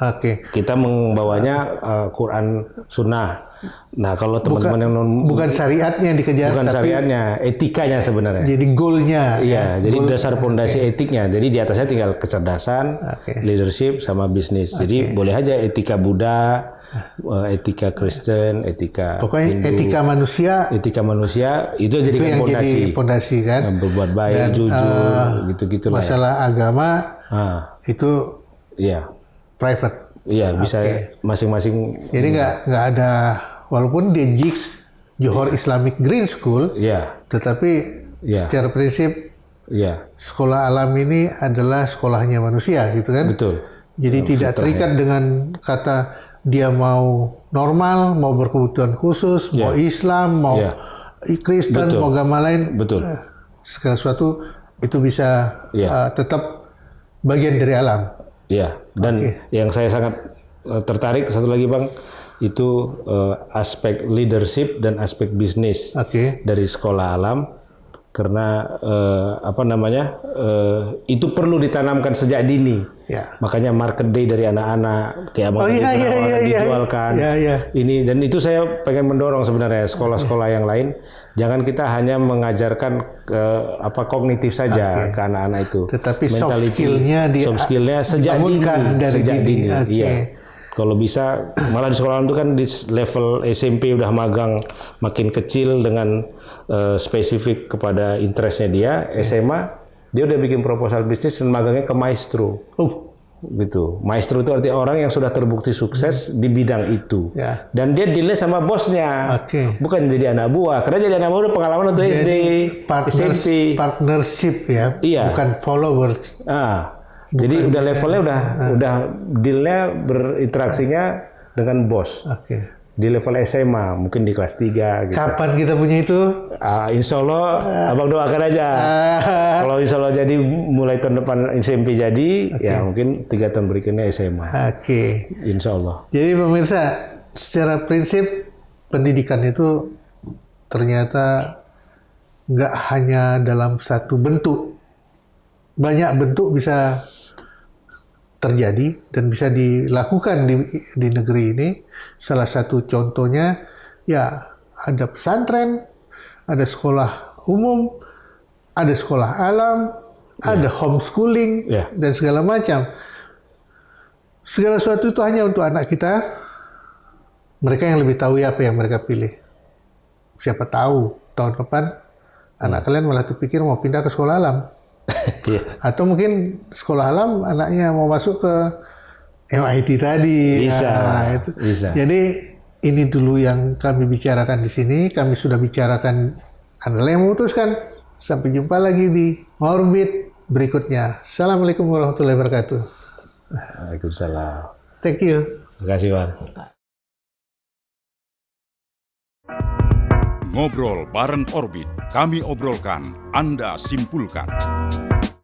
Kita membawanya Quran, Sunnah. Nah, kalau teman-teman yang bukan syariatnya yang dikejar, bukan tapi syariatnya, etikanya sebenarnya. Jadi goalnya. Jadi dasar pondasi etiknya. Jadi di atasnya tinggal kecerdasan, leadership, sama bisnis. Jadi boleh aja etika Buddha, etika Kristen, etika pokoknya Hindu, etika manusia itu jadikan pondasi. Jadi pondasi kan. Berbuat baik, dan, jujur, gitu-gitu lah. Masalah agama itu private. Bisa masing-masing. Jadi nggak ada, walaupun dia JIX Johor Islamic Green School, tetapi secara prinsip sekolah alam ini adalah sekolahnya manusia, gitu kan? Betul. Jadi tidak terikat dengan kata dia mau normal, mau berkebutuhan khusus, mau Islam, mau Kristen, mau agama lain. Segala sesuatu itu bisa tetap bagian dari alam. Dan yang saya sangat tertarik satu lagi Bang, itu aspek leadership dan aspek bisnis dari sekolah alam, karena itu perlu ditanamkan sejak dini. Makanya market day dari anak-anak kayak dijualkan. Ini, dan itu saya pengen mendorong sebenarnya sekolah-sekolah yang lain, jangan kita hanya mengajarkan kognitif saja ke anak-anak itu, tetapi soft skillnya sejak dini. Kalau bisa malah di sekolah itu kan di level SMP udah magang makin kecil dengan spesifik kepada interestnya dia. SMA dia udah bikin proposal bisnis dan magangnya ke maestro. Gitu. Maestro itu artinya orang yang sudah terbukti sukses di bidang itu. Dan dia deal sama bosnya. Bukan jadi anak buah. Karena jadi anak buah udah pengalaman untuk SD, SMP. Partnership ya. Bukan followers. Jadi udah levelnya udah dealnya berinteraksinya dengan bos. Di level SMA, mungkin di kelas 3 gitu. Kapan kita punya itu? Insya Allah, Abang doakan aja. Kalau insya Allah jadi mulai tahun depan SMP jadi, ya mungkin 3 tahun berikutnya SMA. Insya Allah. Jadi pemirsa, secara prinsip pendidikan itu ternyata nggak hanya dalam satu bentuk. Banyak bentuk bisa terjadi dan bisa dilakukan di negeri ini. Salah satu contohnya ada pesantren, ada sekolah umum, ada sekolah alam, ada homeschooling dan segala macam. Segala sesuatu itu hanya untuk anak kita. Mereka yang lebih tahu apa yang mereka pilih. Siapa tahu tahun depan anak kalian malah terpikir mau pindah ke sekolah alam. Atau mungkin sekolah alam anaknya mau masuk ke MIT tadi. Bisa. Jadi ini dulu yang kami bicarakan di sini. Kami sudah bicarakan, Anda yang memutuskan. Sampai jumpa lagi di Orbit berikutnya. Assalamualaikum warahmatullahi wabarakatuh. Waalaikumsalam. Thank you. Terima kasih Bang. Ngobrol bareng Orbit, kami obrolkan, Anda simpulkan.